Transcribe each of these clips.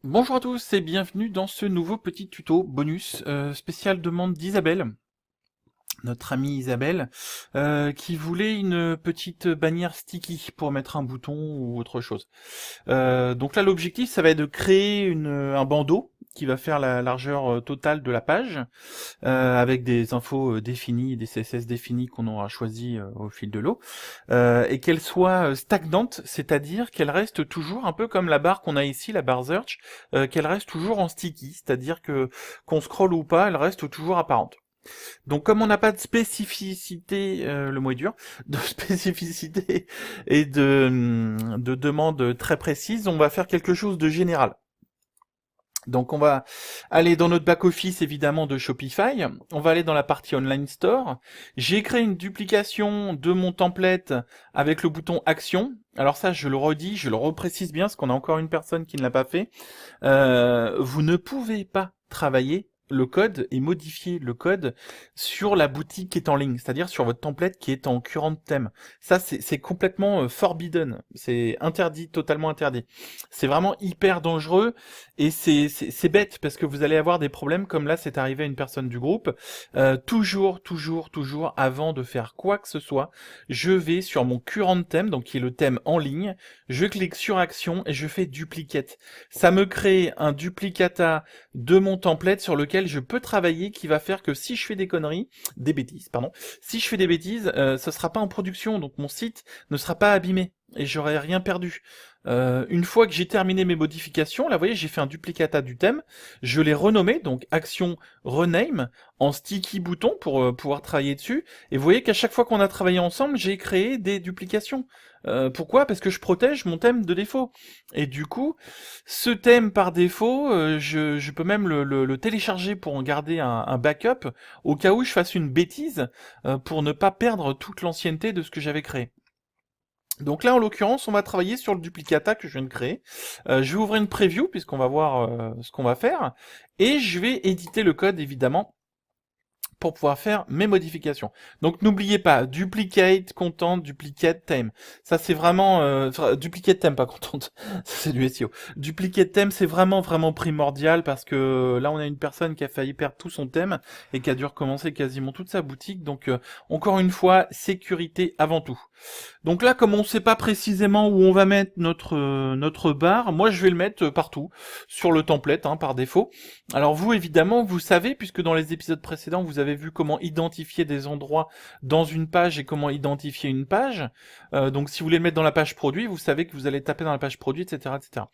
Bonjour à tous et bienvenue dans ce nouveau petit tuto bonus spécial demande d'Isabelle, notre amie Isabelle, qui voulait une petite bannière sticky pour mettre un bouton ou autre chose. Donc là l'objectif ça va être de créer un bandeau qui va faire la largeur totale de la page, avec des infos définies, des CSS définis qu'on aura choisi au fil de l'eau, et qu'elle soit stagnante, c'est-à-dire qu'elle reste toujours un peu comme la barre qu'on a ici, la barre search, qu'elle reste toujours en sticky, c'est-à-dire que qu'on scrolle ou pas, elle reste toujours apparente. Donc comme on n'a pas de spécificité, le mot est dur, de spécificité et de demande très précise, on va faire quelque chose de général. Donc on va aller dans notre back-office évidemment de Shopify, on va aller dans la partie Online Store, j'ai créé une duplication de mon template avec le bouton Action. Alors ça je le redis, je le reprécise bien parce qu'on a encore une personne qui ne l'a pas fait. Vous ne pouvez pas travailler le code et modifier le code sur la boutique qui est en ligne, c'est-à-dire sur votre template qui est en current theme. Ça, c'est complètement forbidden. C'est interdit, totalement interdit. C'est vraiment hyper dangereux et c'est bête parce que vous allez avoir des problèmes comme là, c'est arrivé à une personne du groupe. Toujours, avant de faire quoi que ce soit, je vais sur mon current theme, donc qui est le thème en ligne, je clique sur Action et je fais Duplicate. Ça me crée un duplicata de mon template sur lequel je peux travailler, qui va faire que si je fais des bêtises, pardon, si je fais des bêtises, ce sera pas en production, donc mon site ne sera pas abîmé et j'aurai rien perdu. Une fois que j'ai terminé mes modifications, là vous voyez j'ai fait un duplicata du thème, je l'ai renommé, donc action rename, en sticky bouton pour pouvoir travailler dessus, et vous voyez qu'à chaque fois qu'on a travaillé ensemble, j'ai créé des duplications. Pourquoi? Parce que je protège mon thème de défaut. Et du coup, ce thème par défaut, je peux même le télécharger pour en garder un backup, au cas où je fasse une bêtise, pour ne pas perdre toute l'ancienneté de ce que j'avais créé. Donc là, en l'occurrence, on va travailler sur le duplicata que je viens de créer. Je vais ouvrir une preview, puisqu'on va voir ce qu'on va faire, et je vais éditer le code, évidemment, pour pouvoir faire mes modifications. Donc n'oubliez pas, duplicate, content, duplicate, theme. Ça c'est vraiment... duplicate theme, pas content. Ça c'est du SEO. Duplicate theme, c'est vraiment primordial parce que là on a une personne qui a failli perdre tout son thème et qui a dû recommencer quasiment toute sa boutique. Donc encore une fois, sécurité avant tout. Donc là, comme on ne sait pas précisément où on va mettre notre barre, moi je vais le mettre partout, sur le template, hein, par défaut. Alors vous, évidemment, vous savez, puisque dans les épisodes précédents, vous avez vu comment identifier des endroits dans une page et comment identifier une page. Donc si vous voulez le mettre dans la page produit, vous savez que vous allez taper dans la page produit, etc. etc.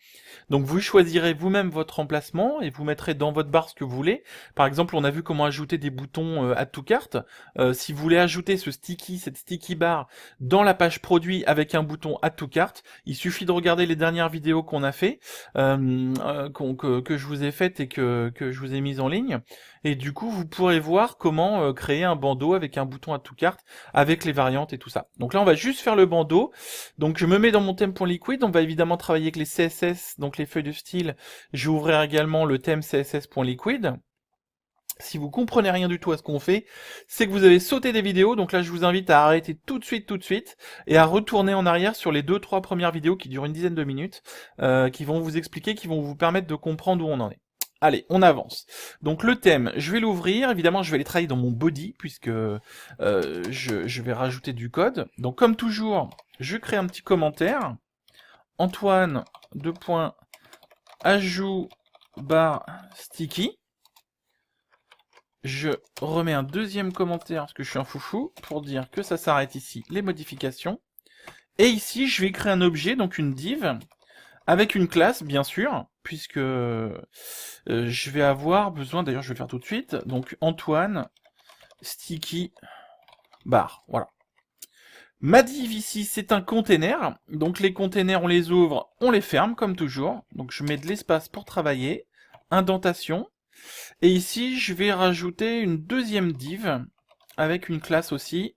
Donc vous choisirez vous-même votre emplacement et vous mettrez dans votre barre ce que vous voulez. Par exemple, on a vu comment ajouter des boutons add to cart. Si vous voulez ajouter cette sticky bar dans la page produit avec un bouton add to cart, il suffit de regarder les dernières vidéos qu'on a fait, que je vous ai faites et que je vous ai mises en ligne. Et du coup, vous pourrez voir comment créer un bandeau avec un bouton add to cart, avec les variantes et tout ça. Donc là, on va juste faire le bandeau. Donc je me mets dans mon thème.liquid. On va évidemment travailler avec les CSS, donc les feuilles de style. Je vais ouvrir également le thème CSS.liquid. Si vous comprenez rien du tout à ce qu'on fait, c'est que vous avez sauté des vidéos, donc là je vous invite à arrêter tout de suite, et à retourner en arrière sur les 2-3 premières vidéos qui durent une dizaine de minutes, qui vont vous expliquer, qui vont vous permettre de comprendre où on en est. Allez, on avance. Donc le thème, je vais l'ouvrir, évidemment je vais les travailler dans mon body, puisque je vais rajouter du code. Donc comme toujours, je crée un petit commentaire, Antoine, ajout barre sticky. Je remets un deuxième commentaire parce que je suis un foufou pour dire que ça s'arrête ici, les modifications. Et ici, je vais créer un objet, donc une div, avec une classe, bien sûr, puisque je vais avoir besoin, d'ailleurs je vais le faire tout de suite, donc Antoine, sticky, bar, voilà. Ma div ici, c'est un container, donc les containers, on les ouvre, on les ferme, comme toujours. Donc je mets de l'espace pour travailler, indentation. Et ici, je vais rajouter une deuxième div avec une classe aussi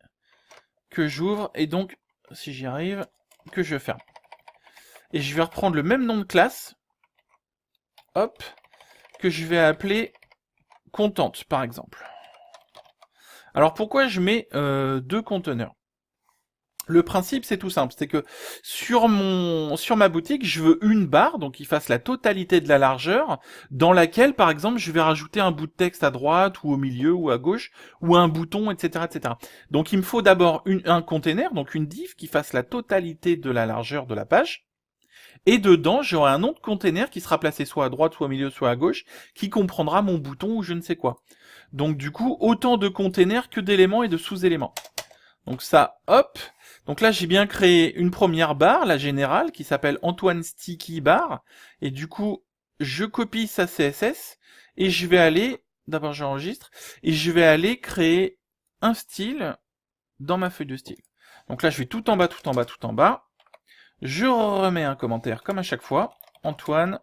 que j'ouvre et donc, si j'y arrive, que je ferme. Et je vais reprendre le même nom de classe, hop, que je vais appeler content par exemple. Alors pourquoi je mets deux conteneurs? Le principe, c'est tout simple, c'est que sur ma boutique, je veux une barre, donc qui fasse la totalité de la largeur, dans laquelle, par exemple, je vais rajouter un bout de texte à droite, ou au milieu, ou à gauche, ou un bouton, etc., etc. Donc, il me faut d'abord un container, donc une div qui fasse la totalité de la largeur de la page, et dedans, j'aurai un autre container qui sera placé soit à droite, soit au milieu, soit à gauche, qui comprendra mon bouton ou je ne sais quoi. Donc, du coup, autant de containers que d'éléments et de sous-éléments. Donc ça, hop. Donc là, j'ai bien créé une première barre, la générale, qui s'appelle Antoine Sticky Bar. Et du coup, je copie sa CSS et je vais aller, d'abord j'enregistre, et je vais aller créer un style dans ma feuille de style. Donc là, je vais tout en bas, tout en bas, tout en bas. Je remets un commentaire comme à chaque fois. Antoine,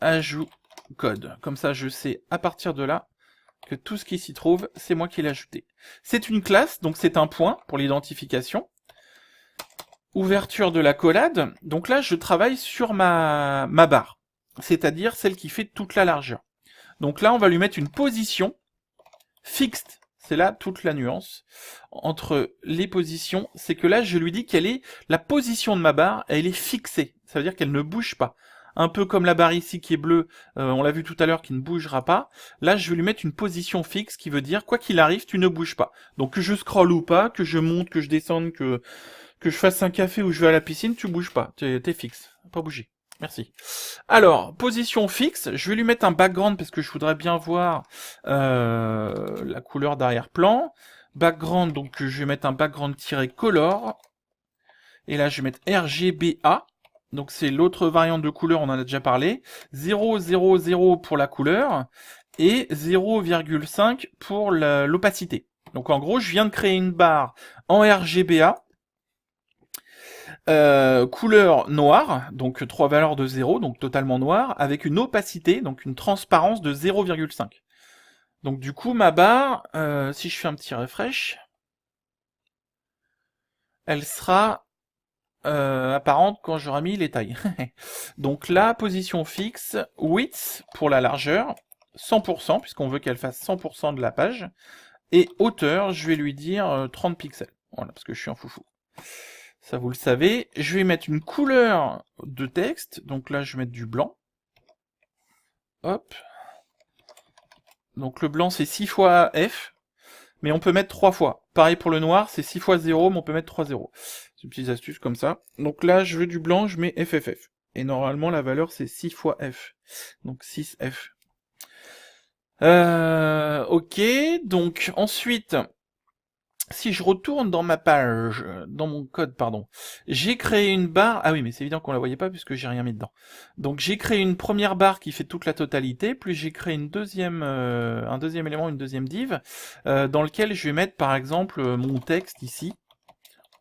ajout code. Comme ça, je sais à partir de là que tout ce qui s'y trouve, c'est moi qui l'ai ajouté. C'est une classe, donc c'est un point pour l'identification. Ouverture de l'accolade. Donc là, je travaille sur ma barre, c'est-à-dire celle qui fait toute la largeur. Donc là, on va lui mettre une position fixe. C'est là toute la nuance entre les positions. C'est que là, je lui dis quelle est la position de ma barre, elle est fixée. Ça veut dire qu'elle ne bouge pas. Un peu comme la barre ici qui est bleue, on l'a vu tout à l'heure, qui ne bougera pas. Là, je vais lui mettre une position fixe qui veut dire, quoi qu'il arrive, tu ne bouges pas. Donc que je scrolle ou pas, que je monte, que je descende, que je fasse un café ou je vais à la piscine, tu bouges pas. T'es fixe. Pas bouger. Merci. Alors, position fixe, je vais lui mettre un background parce que je voudrais bien voir la couleur d'arrière-plan. Background, donc je vais mettre un background-color. Et là, je vais mettre RGBA. Donc c'est l'autre variante de couleur, on en a déjà parlé. 0,00 pour la couleur et 0,5 pour l'opacité. Donc en gros, je viens de créer une barre en RGBA. Couleur noire, donc 3 valeurs de 0, donc totalement noir, avec une opacité, donc une transparence de 0,5. Donc du coup, ma barre, si je fais un petit refresh, elle sera apparente quand j'aurai mis les tailles. Donc là, position fixe, width pour la largeur, 100%, puisqu'on veut qu'elle fasse 100% de la page, et hauteur, je vais lui dire 30 pixels. Voilà, parce que je suis un foufou. Ça, vous le savez. Je vais mettre une couleur de texte. Donc là, je vais mettre du blanc. Hop. Donc le blanc, c'est 6 fois F. Mais on peut mettre 3 fois. Pareil pour le noir, c'est 6 fois 0, mais on peut mettre 3 0. C'est une petite astuce comme ça. Donc là, je veux du blanc, je mets FFF. Et normalement, la valeur, c'est 6 fois F. Donc 6F. Ok, donc ensuite... Si je retourne dans ma page, dans mon code, pardon, j'ai créé une barre. Ah oui, mais c'est évident qu'on la voyait pas puisque j'ai rien mis dedans. Donc j'ai créé une première barre qui fait toute la totalité, puis j'ai créé un deuxième élément, une deuxième div, dans lequel je vais mettre par exemple mon texte ici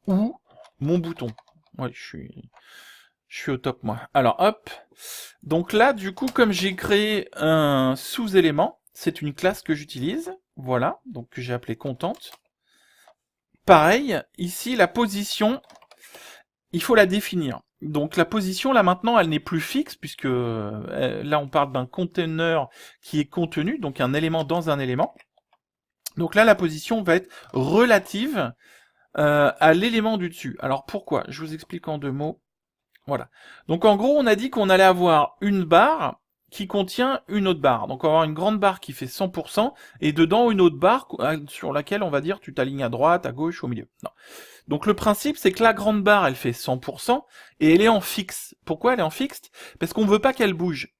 ou mon bouton. Ouais, je suis au top moi. Alors hop. Donc là, du coup, comme j'ai créé un sous-élément, c'est une classe que j'utilise. Voilà, donc que j'ai appelé contente. Pareil, ici, la position, il faut la définir. Donc la position, là maintenant, elle n'est plus fixe, puisque là, on parle d'un container qui est contenu, donc un élément dans un élément. Donc là, la position va être relative à l'élément du dessus. Alors pourquoi? Je vous explique en 2 mots. Voilà. Donc en gros, on a dit qu'on allait avoir une barre qui contient une autre barre. Donc on va avoir une grande barre qui fait 100%, et dedans une autre barre sur laquelle on va dire tu t'alignes à droite, à gauche, au milieu. Non. Donc le principe, c'est que la grande barre, elle fait 100%, et elle est en fixe. Pourquoi elle est en fixe? Parce qu'on ne veut pas qu'elle bouge.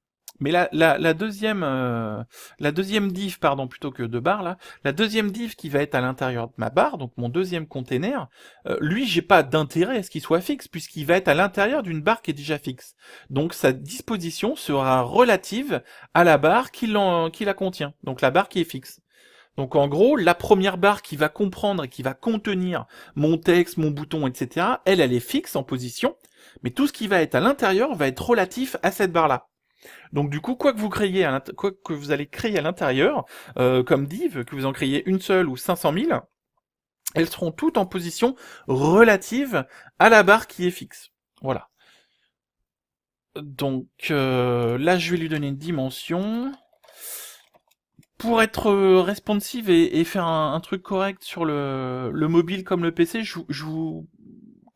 Mais la deuxième div, pardon, plutôt que de barre là, la deuxième div qui va être à l'intérieur de ma barre, donc mon deuxième container, lui, j'ai pas d'intérêt à ce qu'il soit fixe, puisqu'il va être à l'intérieur d'une barre qui est déjà fixe. Donc sa disposition sera relative à la barre qui la contient, donc la barre qui est fixe. Donc en gros, la première barre qui va comprendre et qui va contenir mon texte, mon bouton, etc., elle est fixe en position, mais tout ce qui va être à l'intérieur va être relatif à cette barre-là. Donc du coup, quoi que vous allez créer à l'intérieur, comme div, que vous en créez une seule ou 500 000, elles seront toutes en position relative à la barre qui est fixe. Voilà. Donc là, je vais lui donner une dimension. Pour être responsive et faire un truc correct sur le mobile comme le PC, je vous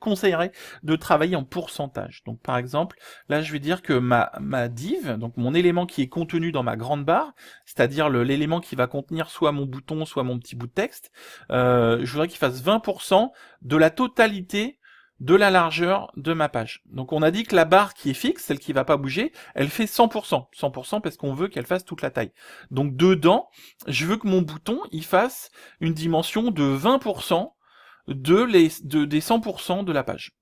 conseillerais de travailler en pourcentage. Donc par exemple, là je vais dire que ma div, donc mon élément qui est contenu dans ma grande barre, c'est-à-dire l'élément qui va contenir soit mon bouton, soit mon petit bout de texte, je voudrais qu'il fasse 20% de la totalité de la largeur de ma page. Donc on a dit que la barre qui est fixe, celle qui va pas bouger, elle fait 100%. 100% parce qu'on veut qu'elle fasse toute la taille. Donc dedans, je veux que mon bouton, il fasse une dimension de 20% des 100% de la page.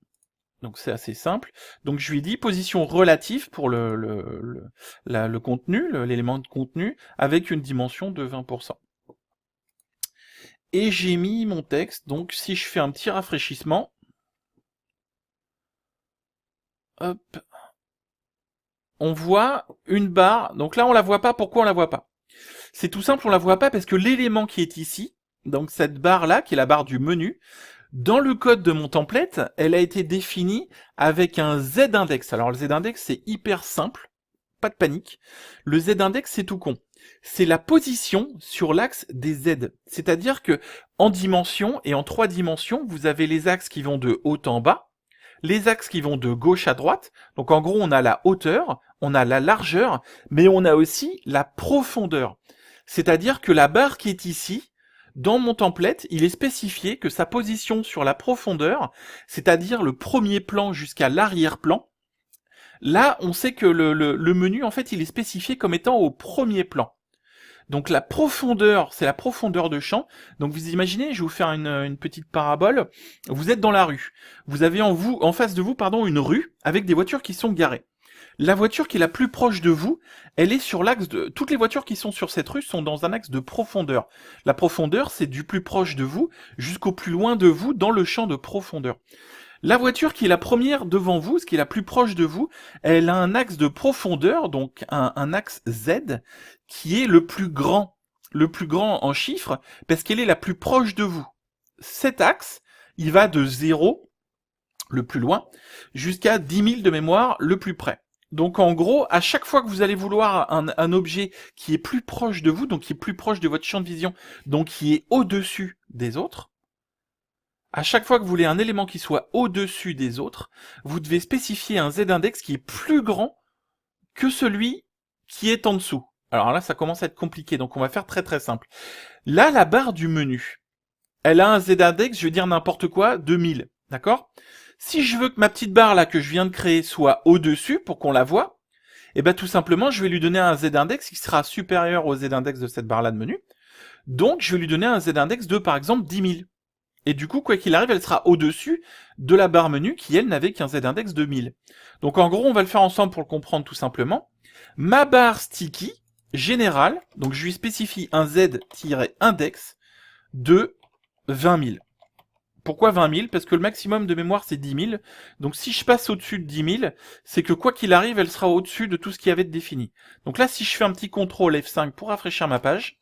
Donc c'est assez simple. Donc je lui dis position relative pour le contenu, l'élément de contenu, avec une dimension de 20%. Et j'ai mis mon texte, donc si je fais un petit rafraîchissement, hop, on voit une barre. Donc là on la voit pas, pourquoi on la voit pas? C'est tout simple, on la voit pas parce que l'élément qui est ici, donc cette barre là, qui est la barre du menu, dans le code de mon template, elle a été définie avec un Z-index. Alors le Z-index, c'est hyper simple, pas de panique. Le Z-index, c'est tout con. C'est la position sur l'axe des Z. C'est-à-dire que en dimension et en 3 dimensions, vous avez les axes qui vont de haut en bas, les axes qui vont de gauche à droite. Donc en gros, on a la hauteur, on a la largeur, mais on a aussi la profondeur. C'est-à-dire que la barre qui est ici, dans mon template, il est spécifié que sa position sur la profondeur, c'est-à-dire le premier plan jusqu'à l'arrière-plan, là, on sait que le menu, en fait, il est spécifié comme étant au premier plan. Donc la profondeur, c'est la profondeur de champ. Donc vous imaginez, je vais vous faire une petite parabole. Vous êtes dans la rue. Vous avez en face de vous, une rue avec des voitures qui sont garées. La voiture qui est la plus proche de vous, elle est sur l'axe de... Toutes les voitures qui sont sur cette rue sont dans un axe de profondeur. La profondeur, c'est du plus proche de vous jusqu'au plus loin de vous dans le champ de profondeur. La voiture qui est la première devant vous, ce qui est la plus proche de vous, elle a un axe de profondeur, donc un axe Z, qui est le plus grand en chiffres, parce qu'elle est la plus proche de vous. Cet axe, il va de 0, le plus loin, jusqu'à 10 000 de mémoire, le plus près. Donc en gros, à chaque fois que vous allez vouloir un objet qui est plus proche de vous, donc qui est plus proche de votre champ de vision, donc qui est au-dessus des autres, à chaque fois que vous voulez un élément qui soit au-dessus des autres, vous devez spécifier un Z-index qui est plus grand que celui qui est en dessous. Alors là, ça commence à être compliqué, donc on va faire très très simple. Là, la barre du menu, elle a un Z-index, je veux dire n'importe quoi, 2000, d'accord ? Si je veux que ma petite barre là que je viens de créer soit au-dessus pour qu'on la voie, eh ben tout simplement, je vais lui donner un Z-index qui sera supérieur au Z-index de cette barre là de menu. Donc, je vais lui donner un Z-index de, par exemple, 10 000. Et du coup, quoi qu'il arrive, elle sera au-dessus de la barre menu qui, elle, n'avait qu'un Z-index de 1000. Donc en gros, on va le faire ensemble pour le comprendre tout simplement. Ma barre sticky, générale, donc je lui spécifie un Z-index de 20 000. Pourquoi 20 000 ? Parce que le maximum de mémoire, c'est 10 000. Donc si je passe au-dessus de 10 000, c'est que quoi qu'il arrive, elle sera au-dessus de tout ce qui avait été défini. Donc là, si je fais un petit CTRL F5 pour rafraîchir ma page,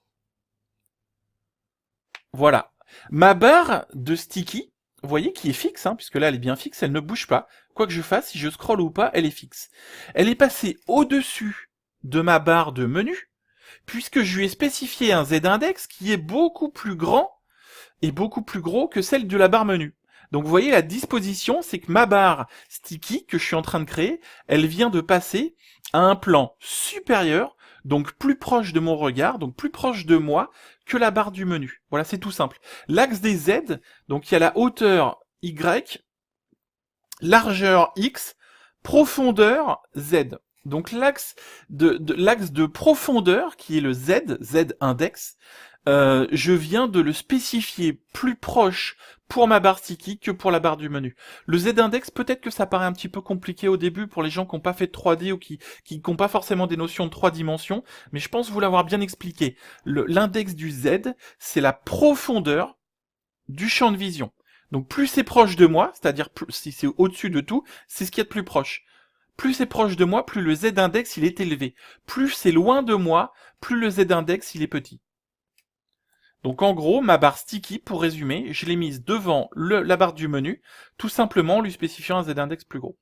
voilà. Ma barre de sticky, vous voyez, qui est fixe, puisque là elle est bien fixe, elle ne bouge pas. Quoi que je fasse, si je scrolle ou pas, elle est fixe. Elle est passée au-dessus de ma barre de menu, puisque je lui ai spécifié un Z-index qui est beaucoup plus grand et beaucoup plus gros que celle de la barre menu. Donc vous voyez, la disposition, c'est que ma barre sticky que je suis en train de créer, elle vient de passer à un plan supérieur, donc plus proche de mon regard, donc plus proche de moi que la barre du menu. Voilà, c'est tout simple. L'axe des Z, donc il y a la hauteur Y, largeur X, profondeur Z. Donc l'axe de profondeur, qui est le Z, Z-index, je viens de le spécifier plus proche pour ma barre sticky que pour la barre du menu. Le Z-index, peut-être que ça paraît un petit peu compliqué au début pour les gens qui n'ont pas fait de 3D ou qui n'ont pas forcément des notions de 3 dimensions, mais je pense vous l'avoir bien expliqué. L'index du Z, c'est la profondeur du champ de vision. Donc plus c'est proche de moi, c'est-à-dire si c'est au-dessus de tout, c'est ce qui est de plus proche. Plus c'est proche de moi, plus le Z-index il est élevé. Plus c'est loin de moi, plus le Z-index il est petit. Donc en gros, ma barre sticky, pour résumer, je l'ai mise devant la barre du menu, tout simplement en lui spécifiant un Z-index plus gros.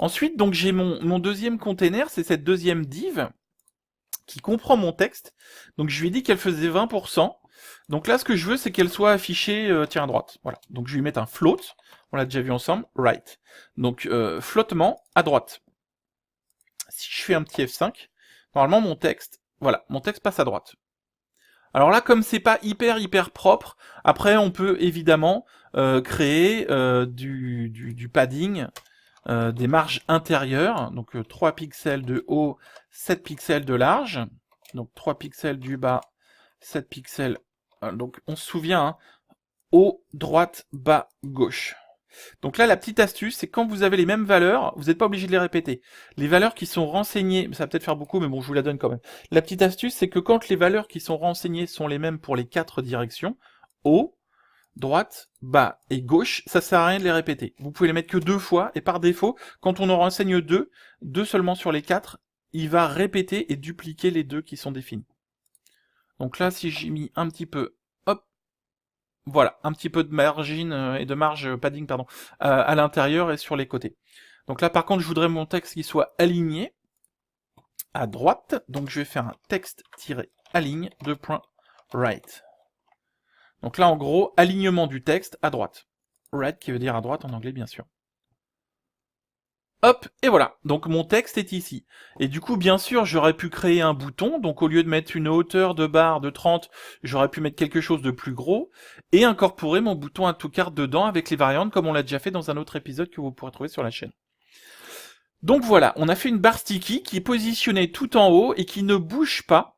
Ensuite, donc j'ai mon deuxième container, c'est cette deuxième div, qui comprend mon texte. Donc je lui ai dit qu'elle faisait 20%. Donc là, ce que je veux, c'est qu'elle soit affichée à droite. Voilà. Donc je vais lui mettre un float. On l'a déjà vu ensemble. Right. Donc flottement à droite. Si je fais un petit F5, normalement mon texte passe à droite. Alors là, comme c'est pas hyper propre, après on peut évidemment créer du padding, des marges intérieures, donc 3 pixels de haut, 7 pixels de large, donc 3 pixels du bas, 7 pixels, donc on se souvient, hein, haut, droite, bas, gauche. Donc là, la petite astuce, c'est quand vous avez les mêmes valeurs, vous n'êtes pas obligé de les répéter. Les valeurs qui sont renseignées, ça va peut-être faire beaucoup, mais bon, je vous la donne quand même. La petite astuce, c'est que quand les valeurs qui sont renseignées sont les mêmes pour les 4 directions, haut, droite, bas et gauche, ça sert à rien de les répéter. Vous pouvez les mettre que 2 fois, et par défaut, quand on en renseigne 2 seulement sur les 4, il va répéter et dupliquer les 2 qui sont définis. Donc là, si j'ai mis un petit peu, hop, voilà, un petit peu de margin et de marge padding pardon, à l'intérieur et sur les côtés. Donc là par contre je voudrais mon texte qui soit aligné à droite, donc je vais faire un texte-aligne 2.right. Donc là en gros, alignement du texte à droite. Right qui veut dire à droite en anglais bien sûr. Hop, et voilà, donc mon texte est ici. Et du coup, bien sûr, j'aurais pu créer un bouton, donc au lieu de mettre une hauteur de barre de 30, j'aurais pu mettre quelque chose de plus gros, et incorporer mon bouton Add to Cart dedans avec les variantes, comme on l'a déjà fait dans un autre épisode que vous pourrez trouver sur la chaîne. Donc voilà, on a fait une barre sticky qui est positionnée tout en haut et qui ne bouge pas,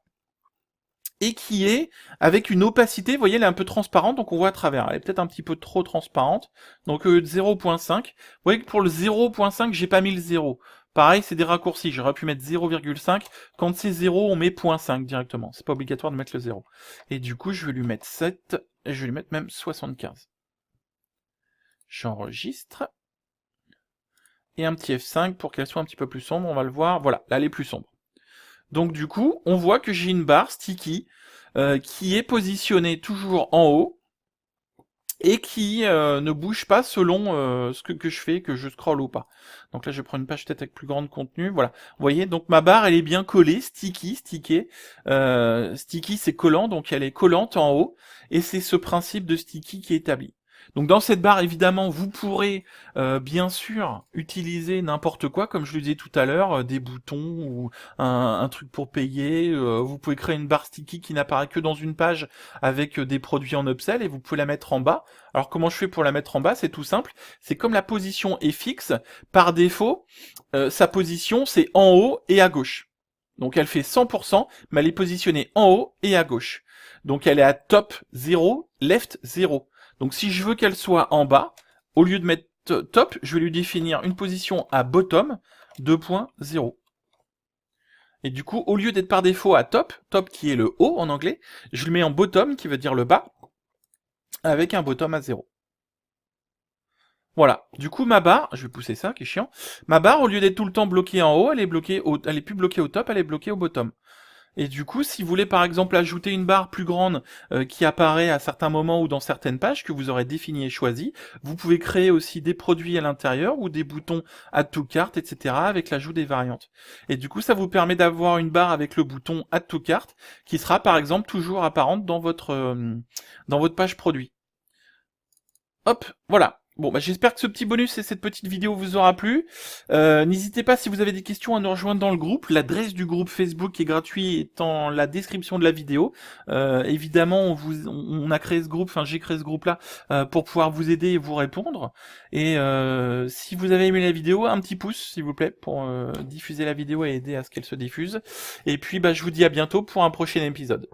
et qui est avec une opacité, vous voyez, elle est un peu transparente, donc on voit à travers. Elle est peut-être un petit peu trop transparente. Donc 0.5. Vous voyez que pour le 0.5, j'ai pas mis le 0. Pareil, c'est des raccourcis. J'aurais pu mettre 0,5. Quand c'est 0, on met 0.5 directement. C'est pas obligatoire de mettre le 0. Et du coup, je vais lui mettre 7, et je vais lui mettre même 75. J'enregistre. Et un petit F5 pour qu'elle soit un petit peu plus sombre. On va le voir. Voilà, là, elle est plus sombre. Donc du coup, on voit que j'ai une barre sticky qui est positionnée toujours en haut et qui ne bouge pas selon ce que je fais, que je scrolle ou pas. Donc là, je prends une page peut-être avec plus grande contenu. Voilà, vous voyez, donc ma barre, elle est bien collée, stickée. Sticky, c'est collant, donc elle est collante en haut. Et c'est ce principe de sticky qui est établi. Donc dans cette barre, évidemment, vous pourrez bien sûr utiliser n'importe quoi, comme je le disais tout à l'heure, des boutons ou un truc pour payer. Vous pouvez créer une barre sticky qui n'apparaît que dans une page avec des produits en upsell et vous pouvez la mettre en bas. Alors comment je fais pour la mettre en bas? C'est tout simple. C'est comme la position est fixe, par défaut, sa position c'est en haut et à gauche. Donc elle fait 100%, mais elle est positionnée en haut et à gauche. Donc elle est à top 0, left 0. Donc si je veux qu'elle soit en bas, au lieu de mettre top, je vais lui définir une position à bottom 2.0. Et du coup, au lieu d'être par défaut à top qui est le haut en anglais, je le mets en bottom qui veut dire le bas, avec un bottom à 0. Voilà. Du coup, ma barre, je vais pousser ça, qui est chiant. Ma barre, au lieu d'être tout le temps bloquée en haut, elle est plus bloquée au top, elle est bloquée au bottom. Et du coup, si vous voulez par exemple ajouter une barre plus grande qui apparaît à certains moments ou dans certaines pages que vous aurez définies et choisies, vous pouvez créer aussi des produits à l'intérieur ou des boutons Add to Cart, etc. avec l'ajout des variantes. Et du coup, ça vous permet d'avoir une barre avec le bouton Add to Cart qui sera par exemple toujours apparente dans votre page produit. Hop, voilà. Bon, bah, j'espère que ce petit bonus et cette petite vidéo vous aura plu. N'hésitez pas, si vous avez des questions, à nous rejoindre dans le groupe. L'adresse du groupe Facebook qui est gratuit est dans la description de la vidéo. Évidemment, on a créé ce groupe, enfin j'ai créé ce groupe-là pour pouvoir vous aider et vous répondre. Et si vous avez aimé la vidéo, un petit pouce, s'il vous plaît, pour diffuser la vidéo et aider à ce qu'elle se diffuse. Et puis, bah, je vous dis à bientôt pour un prochain épisode.